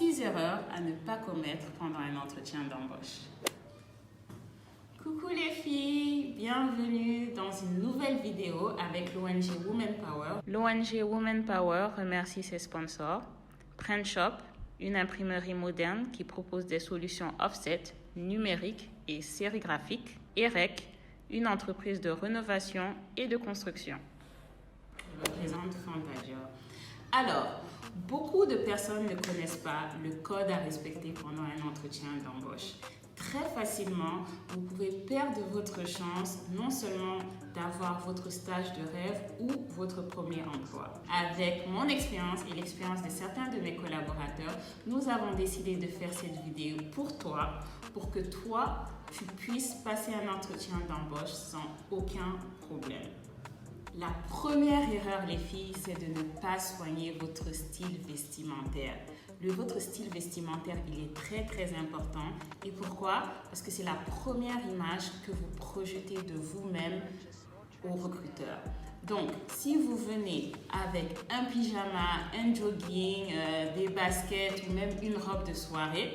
6 erreurs à ne pas commettre pendant un entretien d'embauche. Coucou les filles, bienvenue dans une nouvelle vidéo avec l'ONG Women Power. L'ONG Women Power remercie ses sponsors, PrintShop, une imprimerie moderne qui propose des solutions offset, numériques et sérigraphiques, et REC, une entreprise de rénovation et de construction. Je représente Fantasia. Alors, beaucoup de personnes ne connaissent pas le code à respecter pendant un entretien d'embauche. Très facilement, vous pouvez perdre votre chance non seulement d'avoir votre stage de rêve ou votre premier emploi. Avec mon expérience et l'expérience de certains de mes collaborateurs, nous avons décidé de faire cette vidéo pour toi, pour que toi, tu puisses passer un entretien d'embauche sans aucun problème. La première erreur, les filles, c'est de ne pas soigner votre style vestimentaire. Votre style vestimentaire, il est très très important. Et pourquoi? Parce que c'est la première image que vous projetez de vous-même au recruteur. Donc, si vous venez avec un pyjama, un jogging, des baskets ou même une robe de soirée,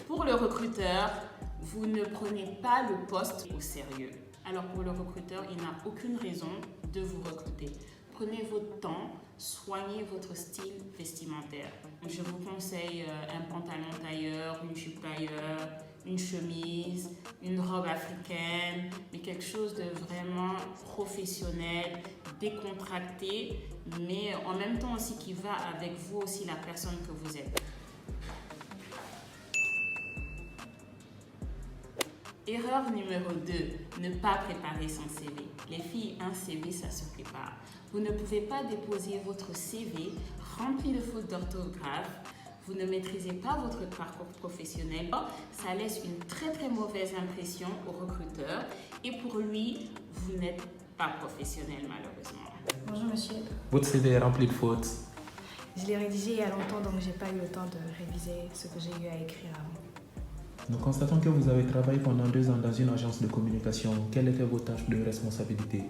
pour le recruteur, vous ne prenez pas le poste au sérieux. Alors pour le recruteur, il n'a aucune raison de vous recruter. Prenez votre temps, soignez votre style vestimentaire. Je vous conseille un pantalon tailleur, une jupe tailleur, une chemise, une robe africaine, mais quelque chose de vraiment professionnel, décontracté, mais en même temps aussi qui va avec vous aussi, la personne que vous êtes. Erreur numéro 2, ne pas préparer son CV. Les filles, un CV, ça se prépare. Vous ne pouvez pas déposer votre CV rempli de fautes d'orthographe. Vous ne maîtrisez pas votre parcours professionnel. Ça laisse une très très mauvaise impression au recruteur et pour lui, vous n'êtes pas professionnel malheureusement. Bonjour monsieur. Votre CV est rempli de fautes. Je l'ai rédigé il y a longtemps donc j'ai pas eu le temps de réviser ce que j'ai eu à écrire avant. Nous constatons que vous avez travaillé pendant 2 ans dans une agence de communication. Quelles étaient vos tâches de responsabilité?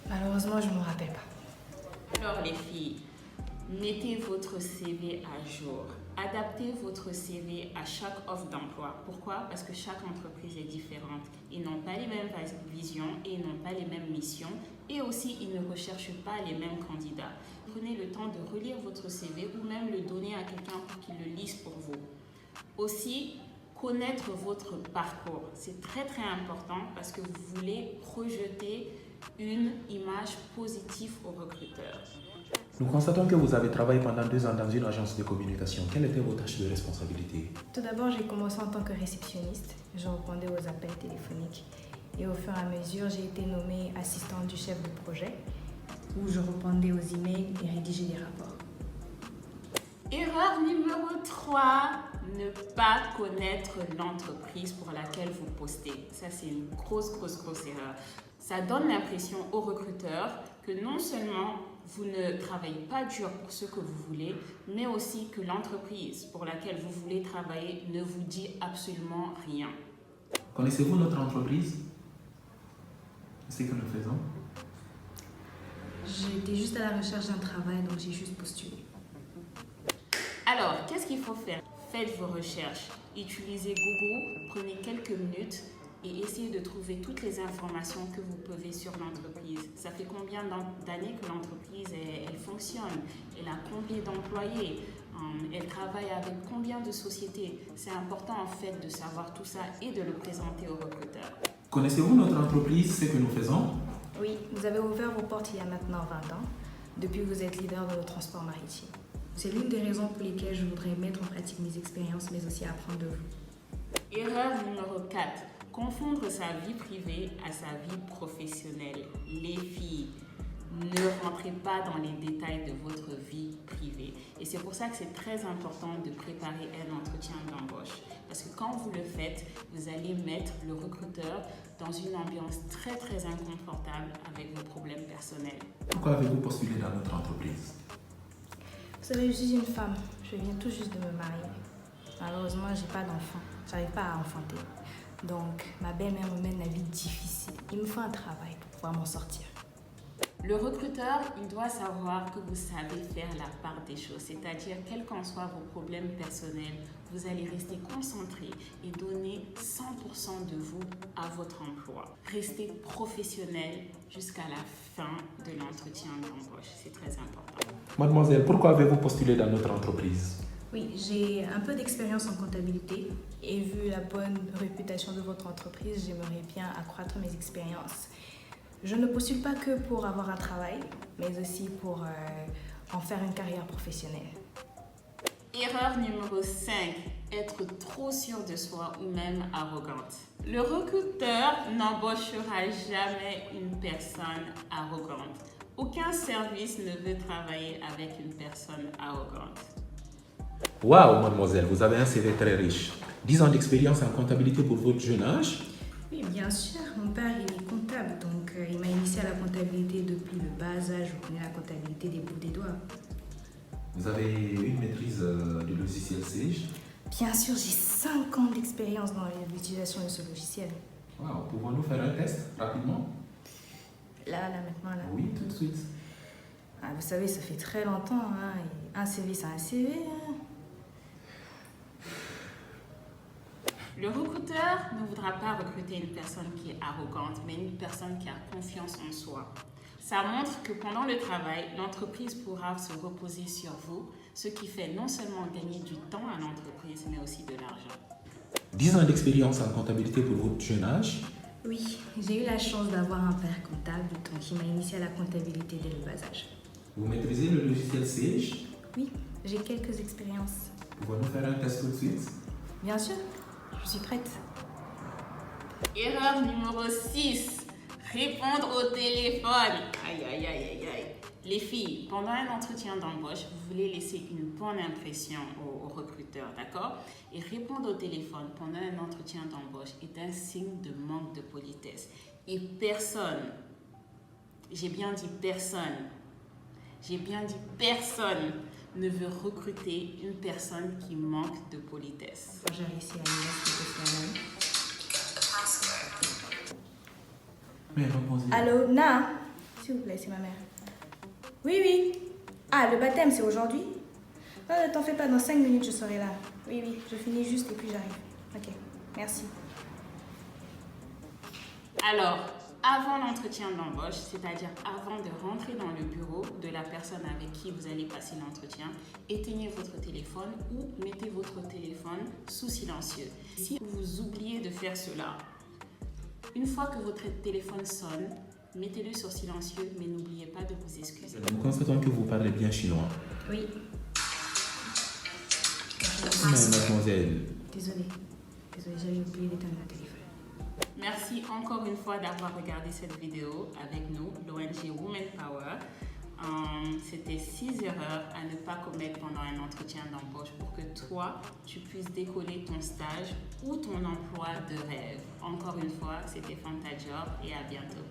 Malheureusement, je ne me rappelle pas. Alors les filles, mettez votre CV à jour. Adaptez votre CV à chaque offre d'emploi. Pourquoi? Parce que chaque entreprise est différente. Ils n'ont pas les mêmes visions et ils n'ont pas les mêmes missions. Et aussi, ils ne recherchent pas les mêmes candidats. Prenez le temps de relire votre CV ou même le donner à quelqu'un pour qu'il le lise pour vous. Aussi, connaître votre parcours. C'est très très important parce que vous voulez projeter une image positive au recruteur. Nous constatons que vous avez travaillé pendant 2 ans dans une agence de communication. Quelles étaient vos tâches de responsabilité? Tout d'abord, j'ai commencé en tant que réceptionniste. Je répondais aux appels téléphoniques. Et au fur et à mesure, j'ai été nommée assistante du chef de projet où je répondais aux emails et rédigeais des rapports. Erreur numéro 3, ne pas connaître l'entreprise pour laquelle vous postez. Ça, c'est une grosse erreur. Ça donne l'impression au recruteur que non seulement vous ne travaillez pas dur pour ce que vous voulez, mais aussi que l'entreprise pour laquelle vous voulez travailler ne vous dit absolument rien. Connaissez-vous notre entreprise? C'est ce que nous faisons. J'étais juste à la recherche d'un travail, donc j'ai juste postulé. Alors, qu'est-ce qu'il faut faire? Faites vos recherches, utilisez Google, prenez quelques minutes et essayez de trouver toutes les informations que vous pouvez sur l'entreprise. Ça fait combien d'années que l'entreprise elle fonctionne? Elle a combien d'employés? Elle travaille avec combien de sociétés? C'est important en fait de savoir tout ça et de le présenter au recruteur. Connaissez-vous notre entreprise, ce que nous faisons? Oui, vous avez ouvert vos portes il y a maintenant 20 ans, depuis que vous êtes leader dans le transport maritime. C'est l'une des raisons pour lesquelles je voudrais mettre en pratique mes expériences, mais aussi apprendre de vous. Erreur numéro 4. Confondre sa vie privée à sa vie professionnelle. Les filles, ne rentrez pas dans les détails de votre vie privée. Et c'est pour ça que c'est très important de préparer un entretien d'embauche. Parce que quand vous le faites, vous allez mettre le recruteur dans une ambiance très très inconfortable avec vos problèmes personnels. Pourquoi avez-vous postulé dans notre entreprise? Vous savez, je suis une femme. Je viens tout juste de me marier. Malheureusement, je n'ai pas d'enfant. j'arrive pas à enfanter. Donc, ma belle-mère me mène la vie difficile. Il me faut un travail pour pouvoir m'en sortir. Le recruteur, il doit savoir que vous savez faire la part des choses, c'est-à-dire quels qu'en soient vos problèmes personnels, vous allez rester concentré et donner 100% de vous à votre emploi. Restez professionnel jusqu'à la fin de l'entretien d'embauche, c'est très important. Mademoiselle, pourquoi avez-vous postulé dans notre entreprise? Oui, j'ai un peu d'expérience en comptabilité et vu la bonne réputation de votre entreprise, j'aimerais bien accroître mes expériences. Je ne postule pas que pour avoir un travail, mais aussi pour en faire une carrière professionnelle. Erreur numéro 5, être trop sûr de soi ou même arrogante. Le recruteur n'embauchera jamais une personne arrogante. Aucun service ne veut travailler avec une personne arrogante. Waouh, mademoiselle, vous avez un CV très riche. 10 ans d'expérience en comptabilité pour votre jeune âge? Oui, bien sûr. Mon père, il est comptable, donc il m'a initié à la comptabilité depuis le bas âge. Je connais la comptabilité des bouts des doigts. Vous avez une maîtrise du logiciel Sage? Bien sûr, j'ai 5 ans d'expérience dans l'utilisation de ce logiciel. Waouh, pouvons-nous faire un test rapidement? Là, maintenant, là. Oui, tout de suite. Ah, vous savez, ça fait très longtemps. Hein, et un CV, c'est un CV. Hein. Le recruteur ne voudra pas recruter une personne qui est arrogante, mais une personne qui a confiance en soi. Ça montre que pendant le travail, l'entreprise pourra se reposer sur vous, ce qui fait non seulement gagner du temps à l'entreprise, mais aussi de l'argent. 10 ans d'expérience en comptabilité pour votre jeune âge? Oui, j'ai eu la chance d'avoir un père comptable, donc il m'a initié à la comptabilité dès le bas âge. Vous maîtrisez le logiciel Sage? Oui, j'ai quelques expériences. Pouvons-nous faire un test tout de suite? Bien sûr, je suis prête. Erreur numéro 6. Répondre au téléphone. Aïe, aïe, aïe, aïe, aïe. Les filles, pendant un entretien d'embauche, vous voulez laisser une bonne impression au recruteur, d'accord? Et répondre au téléphone pendant un entretien d'embauche est un signe de manque de politesse. Et personne, j'ai bien dit personne ne veut recruter une personne qui manque de politesse. J'ai réussi à l'université. Allô, Na? S'il vous plaît, c'est ma mère. Oui, oui. Ah, le baptême, c'est aujourd'hui? Non, ne t'en fais pas, dans 5 minutes, je serai là. Oui, oui, je finis juste et puis j'arrive. Ok, merci. Alors, avant l'entretien d'embauche, c'est-à-dire avant de rentrer dans le bureau de la personne avec qui vous allez passer l'entretien, éteignez votre téléphone ou mettez votre téléphone sous silencieux. Si vous oubliez de faire cela, une fois que votre téléphone sonne, mettez-le sur silencieux, mais n'oubliez pas de vous excuser. Nous constatons que vous parlez bien chinois. Oui. Mais mademoiselle... Désolée, j'avais oublié d'éteindre mon téléphone. Merci encore une fois d'avoir regardé cette vidéo avec nous, l'ONG Women Power. C'était 6 erreurs à ne pas commettre pendant un entretien d'embauche pour que toi, tu puisses décoller ton stage ou ton emploi de rêve. Encore une fois, c'était Fanta Job et à bientôt.